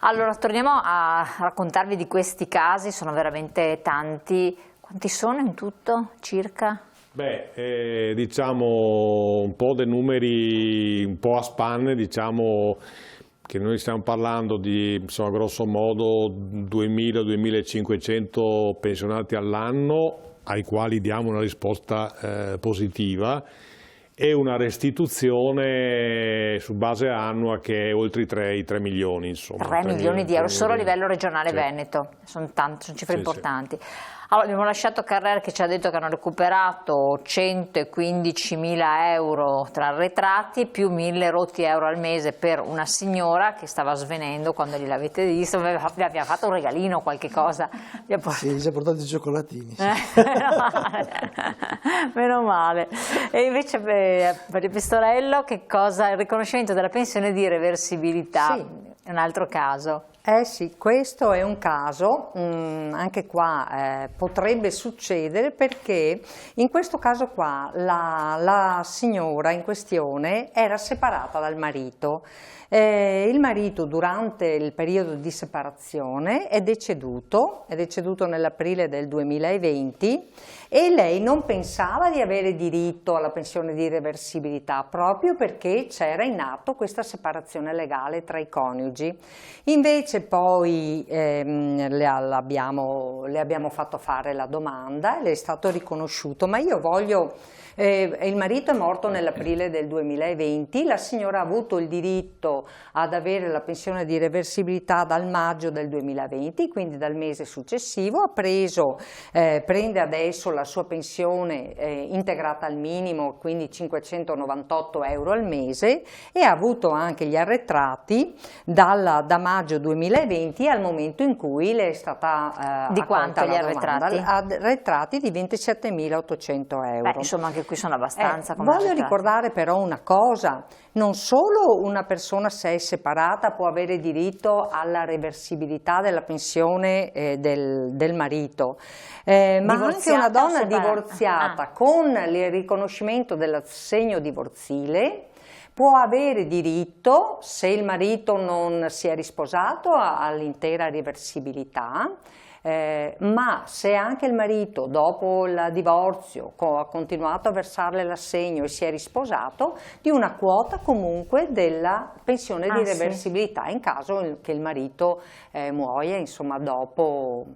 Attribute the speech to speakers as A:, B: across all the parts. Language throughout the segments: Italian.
A: Allora, torniamo a raccontarvi di questi casi, sono veramente tanti. Quanti sono in tutto, circa?
B: Beh, diciamo un po' dei numeri, un po' a spanne, diciamo che noi stiamo parlando di, insomma, grosso modo 2000-2500 pensionati all'anno, ai quali diamo una risposta positiva, e una restituzione su base annua che è oltre i 3 milioni, insomma.
A: 3 milioni di euro solo a livello regionale Veneto, sono cifre importanti. Allora, abbiamo lasciato Carrer che ci ha detto che hanno recuperato 115.000 euro tra arretrati più 1.000 rotti euro al mese per una signora che stava svenendo quando gliel'avete visto. Vi abbiamo fatto un regalino, qualche cosa?
C: Sì, ci ha portato i cioccolatini. Sì.
A: Meno male. E invece per il Pistorello, che cosa? Il riconoscimento della pensione di reversibilità, sì. È un altro caso.
D: Sì, questo è un caso, anche qua potrebbe succedere, perché in questo caso qua la signora in questione era separata dal marito. Il marito durante il periodo di separazione è deceduto nell'aprile del 2020 e lei non pensava di avere diritto alla pensione di reversibilità proprio perché c'era in atto questa separazione legale tra i coniugi. Invece poi le abbiamo fatto fare la domanda e le è stato riconosciuto, ma io voglio... il marito è morto nell'aprile del 2020, la signora ha avuto il diritto ad avere la pensione di reversibilità dal maggio del 2020, quindi dal mese successivo, prende adesso la sua pensione integrata al minimo, quindi 598 euro al mese, e ha avuto anche gli arretrati da maggio 2020 al momento in cui le è stata
A: di quanto gli arretrati?
D: Arretrati di 27.800 euro.
A: Insomma, anche qui sono abbastanza.
D: Voglio ricordare però una cosa: non solo una persona, se è separata, può avere diritto alla reversibilità della pensione del marito, ma anche una donna divorziata con il riconoscimento dell'assegno divorzile può avere diritto, se il marito non si è risposato, all'intera reversibilità. Ma se anche il marito dopo il divorzio ha continuato a versarle l'assegno e si è risposato, di una quota comunque della pensione di reversibilità, sì, in caso che il marito muoia, insomma, dopo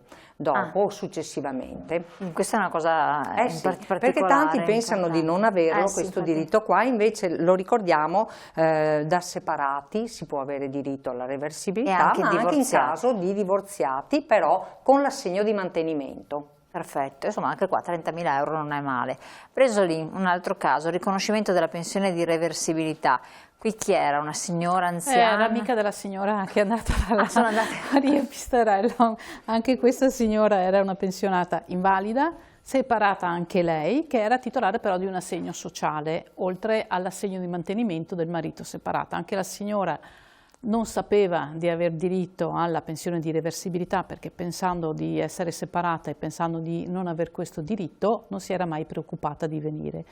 D: o successivamente.
A: Questa è una cosa particolare.
D: Perché tanti pensano di non averlo questo diritto qua, invece lo ricordiamo, da separati si può avere diritto alla reversibilità, ma anche in caso di divorziati, però con l'assegno di mantenimento.
A: Perfetto, insomma anche qua 30.000 euro non è male. Preso lì un altro caso, riconoscimento della pensione di reversibilità. Qui chi era? Una signora anziana?
E: L'amica della signora che è andata dalla Maria Pistorello. Anche questa signora era una pensionata invalida, separata anche lei, che era titolare però di un assegno sociale, oltre all'assegno di mantenimento del marito separato. Anche la signora non sapeva di aver diritto alla pensione di reversibilità perché, pensando di essere separata e pensando di non aver questo diritto, non si era mai preoccupata di venire.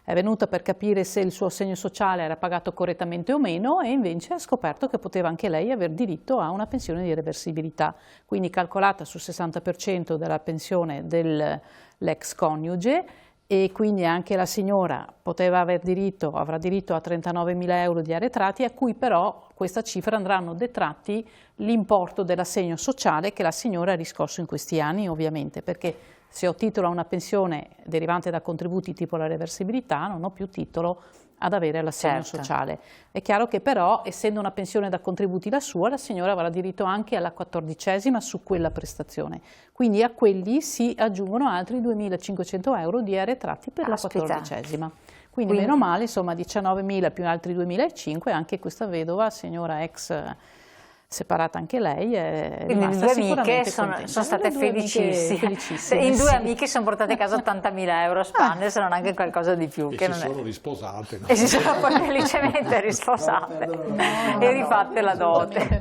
E: È venuta per capire se il suo assegno sociale era pagato correttamente o meno, e invece ha scoperto che poteva anche lei aver diritto a una pensione di reversibilità, quindi calcolata sul 60% della pensione dell'ex coniuge, e quindi anche la signora avrà diritto a 39.000 euro di arretrati, a cui però questa cifra andranno detratti l'importo dell'assegno sociale che la signora ha riscosso in questi anni, ovviamente, perché se ho titolo a una pensione derivante da contributi tipo la reversibilità, non ho più titolo ad avere l'assegno sociale. È chiaro che però, essendo una pensione da contributi la sua, la signora avrà diritto anche alla 14ª su quella prestazione. Quindi a quelli si aggiungono altri 2.500 euro di arretrati per la 14ª. Quindi meno male, insomma, 19.000 più altri 2.500, anche questa vedova, signora ex separata anche lei, è
A: quindi le due amiche sono state felicissime. In due amiche sono portate a casa 80.000 euro a spanne, se non anche qualcosa di più.
B: E si sono risposate.
A: E si sono poi felicemente risposate e rifatte la dote.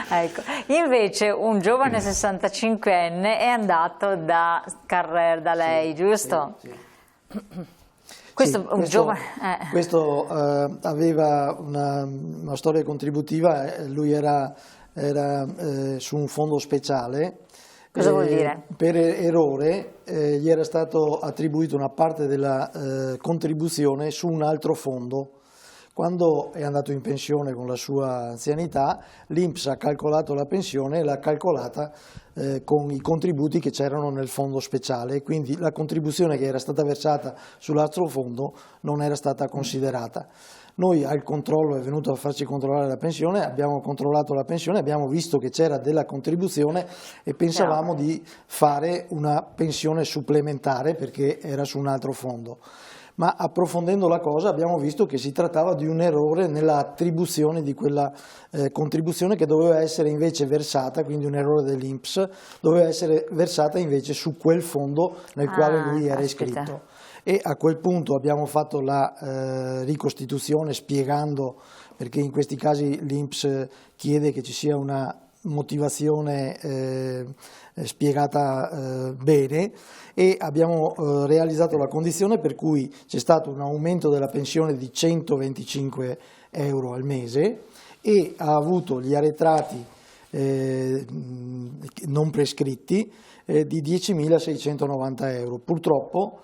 A: Ecco. Invece un giovane 65enne è andato da Carrer, da lei, giusto?
C: Questo aveva una storia contributiva, lui era era su un fondo speciale.
A: Cosa vuol dire?
C: Per errore gli era stato attribuito una parte della contribuzione su un altro fondo. Quando è andato in pensione con la sua anzianità, l'INPS ha calcolato la pensione e l'ha calcolata con i contributi che c'erano nel fondo speciale, quindi la contribuzione che era stata versata sull'altro fondo non era stata considerata. Noi al controllo, è venuto a farci controllare la pensione, abbiamo controllato la pensione, abbiamo visto che c'era della contribuzione e pensavamo di fare una pensione supplementare perché era su un altro fondo. Ma approfondendo la cosa abbiamo visto che si trattava di un errore nella attribuzione di quella contribuzione che doveva essere invece versata, quindi un errore dell'INPS, doveva essere versata invece su quel fondo nel quale lui era iscritto. E a quel punto abbiamo fatto la ricostituzione spiegando, perché in questi casi l'INPS chiede che ci sia una motivazione spiegata bene, e abbiamo realizzato la condizione per cui c'è stato un aumento della pensione di 125 euro al mese e ha avuto gli arretrati non prescritti di 10.690 euro. Purtroppo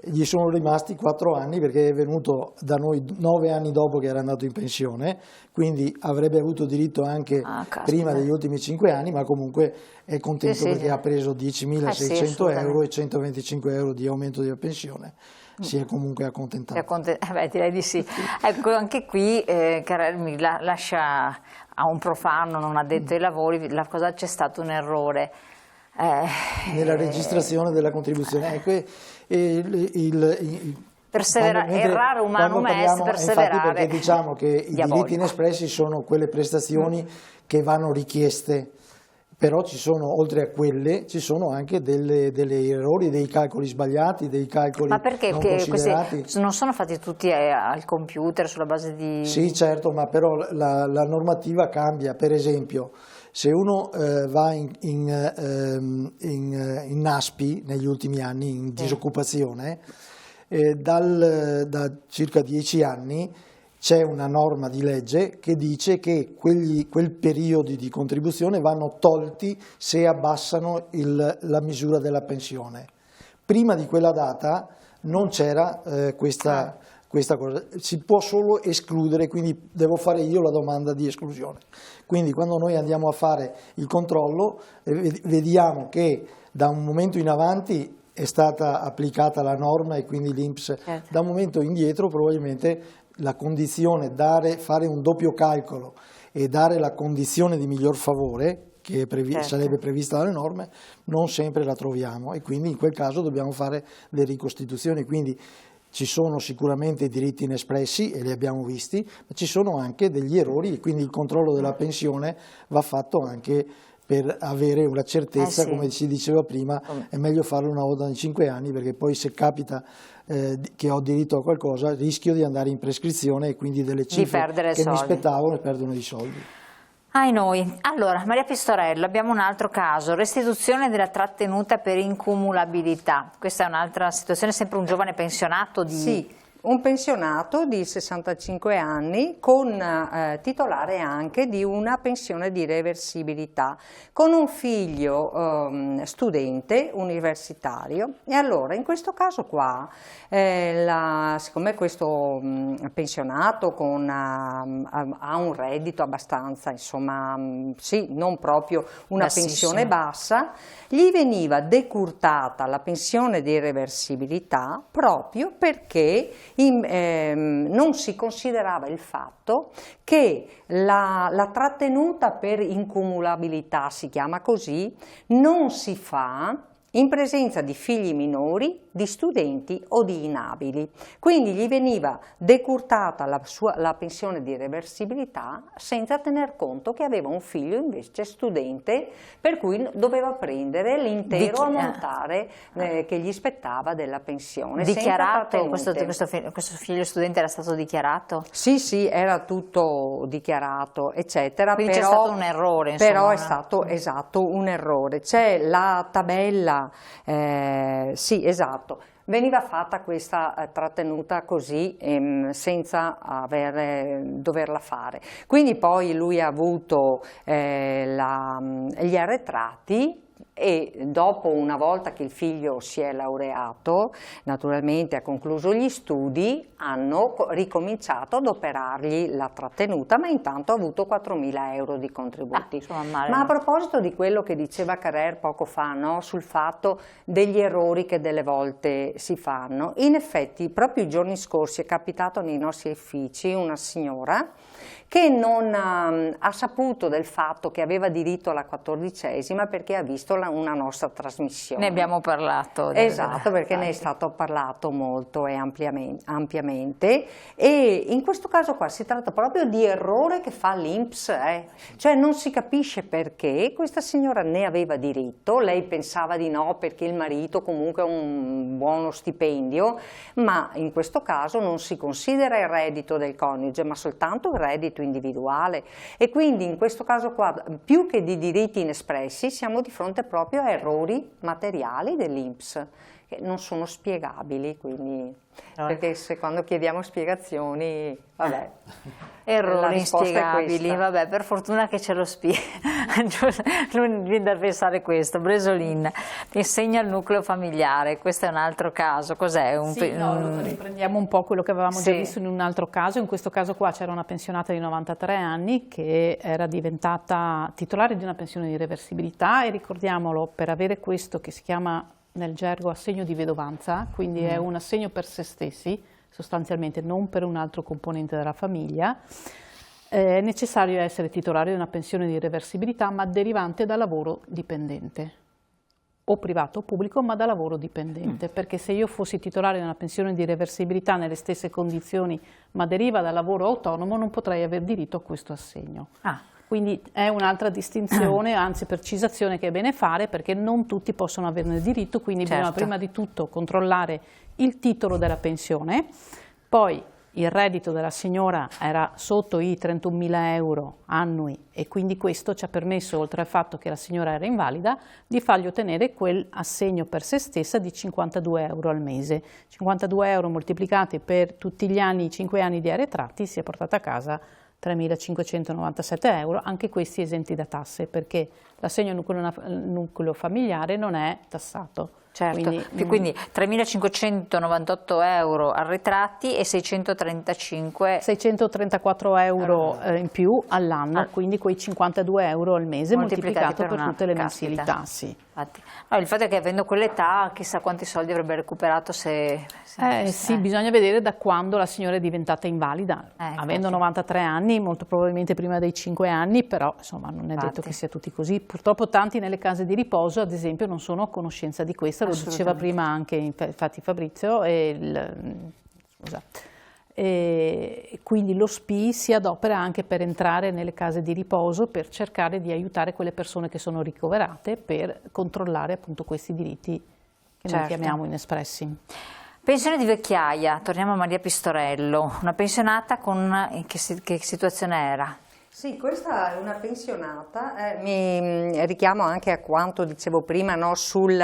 C: gli sono rimasti 4 anni perché è venuto da noi 9 anni dopo che era andato in pensione, quindi avrebbe avuto diritto anche prima degli ultimi 5 anni, ma comunque è contento perché ha preso 10.600 euro e 125 euro di aumento della pensione. Si è comunque accontentato.
A: Direi di sì. Ecco, anche qui Carrel mi lascia a un profano, non addetto ai lavori, c'è stato un errore.
C: Nella registrazione della contribuzione.
A: Errare umanum est, perseverare.
C: Infatti, perché diciamo che i diritti inespressi sono quelle prestazioni che vanno richieste, però ci sono, oltre a quelle, ci sono anche degli errori, dei calcoli sbagliati, dei calcoli non considerati.
A: Questi non sono fatti tutti al computer sulla base di...
C: Sì, certo, ma però la normativa cambia. Per esempio, se uno va in NASPI negli ultimi anni, in disoccupazione, da circa 10 anni c'è una norma di legge che dice che quel periodo di contribuzione vanno tolti se abbassano la misura della pensione. Prima di quella data non c'era questa cosa, si può solo escludere, quindi devo fare io la domanda di esclusione. Quindi quando noi andiamo a fare il controllo vediamo che da un momento in avanti è stata applicata la norma e quindi l'INPS, da un momento indietro probabilmente la condizione, fare un doppio calcolo e dare la condizione di miglior favore che sarebbe prevista dalle norme, non sempre la troviamo e quindi in quel caso dobbiamo fare le ricostituzioni. Quindi ci sono sicuramente diritti inespressi e li abbiamo visti, ma ci sono anche degli errori e quindi il controllo della pensione va fatto anche per avere una certezza, come si diceva prima, è meglio farlo una volta ogni 5 anni perché poi se capita che ho diritto a qualcosa rischio di andare in prescrizione e quindi delle cifre che mi spettavano e perdono i soldi.
A: Noi. Allora, Maria Pistorello, abbiamo un altro caso, restituzione della trattenuta per incumulabilità. Questa è un'altra situazione, sempre un giovane pensionato di...
D: Sì. Un pensionato di 65 anni con titolare anche di una pensione di reversibilità, con un figlio studente universitario. E allora in questo caso qua, siccome questo pensionato ha un reddito abbastanza, insomma, sì, non proprio una pensione bassa, gli veniva decurtata la pensione di reversibilità proprio perché non si considerava il fatto che la trattenuta per incumulabilità, si chiama così, non si fa in presenza di figli minori, di studenti o di inabili. Quindi gli veniva decurtata la pensione di reversibilità senza tener conto che aveva un figlio invece studente, per cui doveva prendere l'intero ammontare che gli spettava della pensione.
A: Dichiarato? Questo figlio studente era stato dichiarato?
D: Sì, sì, era tutto dichiarato, eccetera.
A: Quindi c'è stato un errore, insomma.
D: Però è stato, esatto, un errore. C'è la tabella, sì, esatto. veniva fatta questa trattenuta così senza doverla fare. Quindi poi lui ha avuto gli arretrati e dopo, una volta che il figlio si è laureato, naturalmente ha concluso gli studi, hanno ricominciato ad operargli la trattenuta, ma intanto ha avuto 4.000 euro di contributi. Ma a proposito di quello che diceva Carrère poco fa, no? Sul fatto degli errori che delle volte si fanno, in effetti proprio i giorni scorsi è capitato nei nostri uffici una signora che non ha saputo del fatto che aveva diritto alla 14ª perché ha visto una nostra trasmissione.
A: Ne abbiamo parlato.
D: Esatto, perché ne è stato parlato molto e ampiamente, e in questo caso qua si tratta proprio di errore che fa l'INPS, cioè non si capisce perché questa signora ne aveva diritto, lei pensava di no perché il marito comunque ha un buono stipendio, ma in questo caso non si considera il reddito del coniuge ma soltanto il reddito individuale, e quindi in questo caso qua più che di diritti inespressi siamo di fronte proprio a errori materiali dell'INPS che non sono spiegabili, quindi perché se quando chiediamo spiegazioni, vabbè,
A: errori inspiegabili, vabbè, per fortuna che ce lo spiega. Non viene da pensare questo. Bresolin insegna il nucleo familiare, questo è un altro caso. Cos'è?
E: Riprendiamo un po' quello che avevamo già visto in un altro caso. In questo caso qua c'era una pensionata di 93 anni che era diventata titolare di una pensione di reversibilità, e ricordiamolo, per avere questo che si chiama nel gergo assegno di vedovanza, quindi è un assegno per se stessi, sostanzialmente non per un altro componente della famiglia, è necessario essere titolare di una pensione di reversibilità ma derivante da lavoro dipendente, o privato o pubblico, ma da lavoro dipendente, perché se io fossi titolare di una pensione di reversibilità nelle stesse condizioni ma deriva da lavoro autonomo, non potrei aver diritto a questo assegno. Quindi è un'altra distinzione, anzi precisazione che è bene fare, perché non tutti possono averne diritto, quindi bisogna prima di tutto controllare il titolo della pensione, poi il reddito della signora era sotto i 31.000 euro annui, e quindi questo ci ha permesso, oltre al fatto che la signora era invalida, di fargli ottenere quel assegno per se stessa di 52 euro al mese. 52 euro moltiplicati per tutti gli anni, i 5 anni di arretrati, si è portata a casa 3.597 euro, anche questi esenti da tasse, perché l'assegno nucleo familiare non è tassato.
A: Certo, quindi 3.598 euro arretrati e
E: 634 euro in più all'anno, quindi quei 52 euro al mese moltiplicato per tutte le mensilità.
A: Il fatto è che avendo quell'età chissà quanti soldi avrebbe recuperato se
E: sì, bisogna vedere da quando la signora è diventata invalida, avendo 93 anni, molto probabilmente prima dei 5 anni, però insomma non è detto che sia tutti così. Purtroppo tanti nelle case di riposo, ad esempio, non sono a conoscenza di questo, lo diceva prima anche infatti Fabrizio, e quindi lo SPI si adopera anche per entrare nelle case di riposo, per cercare di aiutare quelle persone che sono ricoverate, per controllare appunto questi diritti che noi chiamiamo inespressi.
A: Pensione di vecchiaia, torniamo a Maria Pistorello, una pensionata che situazione era?
D: Sì, questa è una pensionata, mi richiamo anche a quanto dicevo prima, no, sul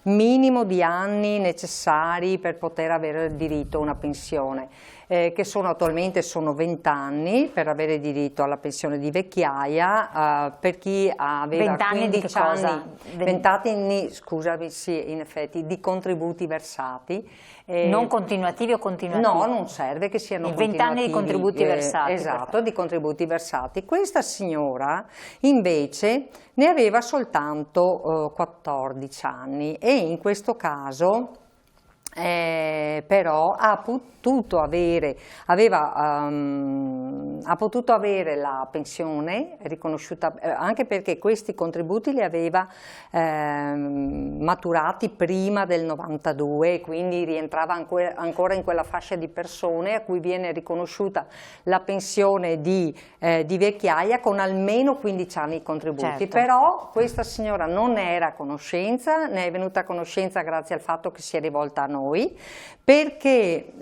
D: minimo di anni necessari per poter avere diritto a una pensione, che attualmente sono 20 anni per avere diritto alla pensione di vecchiaia, per chi aveva 15 anni, 20 anni, scusami, sì, in effetti, di contributi versati.
A: Non continuativi o continuativi?
D: No, non serve che siano continuativi.
A: 20 anni di contributi versati.
D: Esatto, di contributi versati. Questa signora invece ne aveva soltanto 14 anni, e in questo caso però ha potuto avere la pensione riconosciuta, anche perché questi contributi li aveva maturati prima del 92, quindi rientrava ancora in quella fascia di persone a cui viene riconosciuta la pensione di vecchiaia con almeno 15 anni di contributi. Però questa signora non era a conoscenza, ne è venuta a conoscenza grazie al fatto che si è rivolta a noi, noi, perché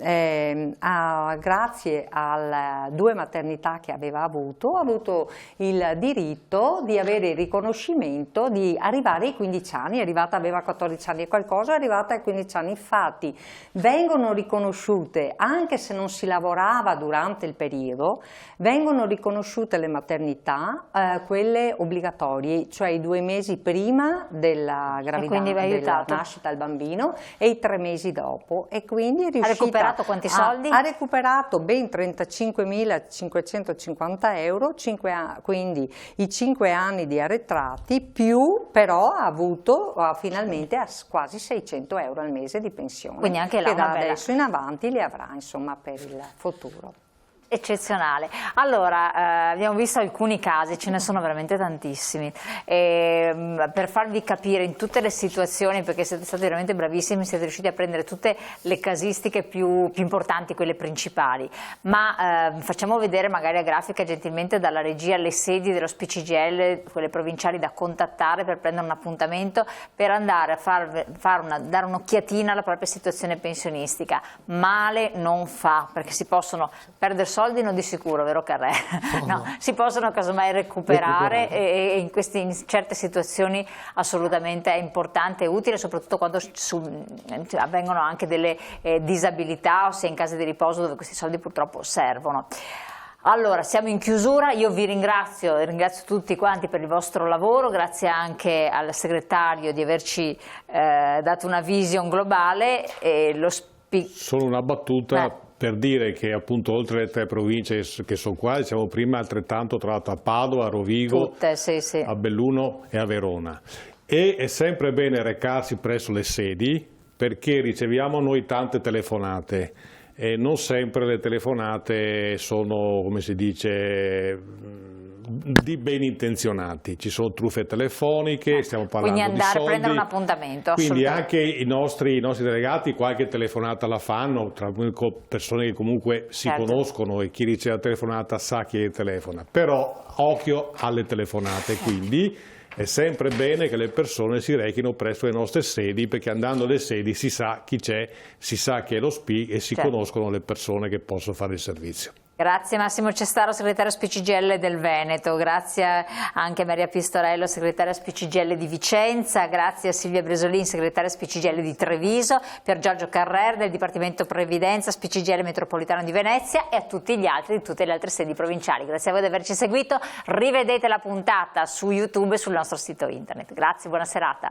D: grazie alle 2 maternità che aveva avuto, ha avuto il diritto di avere il riconoscimento di arrivare ai 15 anni, aveva 14 anni e qualcosa, è arrivata ai 15 anni. Infatti vengono riconosciute, anche se non si lavorava durante il periodo, vengono riconosciute le maternità, quelle obbligatorie, cioè i 2 mesi prima della gravidanza, della nascita del bambino, e i 3 mesi dopo. E quindi è riuscita,
A: ha recuperato quanti soldi?
D: Ha recuperato ben 35.550 euro, quindi i 5 anni di arretrati, più però ha avuto finalmente quasi 600 euro al mese di pensione,
A: quindi anche là
D: che da adesso in avanti li avrà, insomma, per il futuro.
A: Eccezionale. Allora, abbiamo visto alcuni casi, ce ne sono veramente tantissimi, per farvi capire in tutte le situazioni, perché siete stati veramente bravissimi, siete riusciti a prendere tutte le casistiche più importanti, quelle principali, ma facciamo vedere magari a grafica gentilmente dalla regia le sedi dello SPCGL, quelle provinciali da contattare per prendere un appuntamento, per andare a dare un'occhiatina alla propria situazione pensionistica. Male non fa, perché si possono perdere soldi, non di sicuro, vero Carré? No, si possono casomai recuperare e in certe situazioni assolutamente è importante e utile, soprattutto quando avvengono anche delle disabilità, ossia in case di riposo dove questi soldi purtroppo servono. Allora, siamo in chiusura, io vi ringrazio tutti quanti per il vostro lavoro, grazie anche al segretario di averci dato una vision globale.
B: Solo una battuta. Per dire che appunto oltre le 3 province che sono qua, diciamo prima altrettanto tra l'altro a Padova, a Rovigo,
A: sì.
B: a Belluno e a Verona. E è sempre bene recarsi presso le sedi, perché riceviamo noi tante telefonate e non sempre le telefonate sono, come si dice, di ben intenzionati. Ci sono truffe telefoniche, stiamo parlando di soldi.
A: Quindi andare a prendere un appuntamento.
B: Quindi anche i nostri delegati qualche telefonata la fanno, tra persone che comunque si conoscono, e chi riceve la telefonata sa chi telefona. Però occhio alle telefonate, quindi è sempre bene che le persone si rechino presso le nostre sedi, perché andando alle sedi si sa chi c'è, si sa chi è lo SPI e si conoscono le persone che possono fare il servizio.
A: Grazie Massimo Cestaro, segretario SPCGL del Veneto, grazie anche a Maria Pistorello, segretaria SPCGL di Vicenza, grazie a Silvia Bresolin, segretaria SPCGL di Treviso, per Giorgio Carrer del Dipartimento Previdenza SPCGL Metropolitano di Venezia, e a tutti gli altri di tutte le altre sedi provinciali. Grazie a voi di averci seguito, rivedete la puntata su YouTube e sul nostro sito internet. Grazie, buona serata.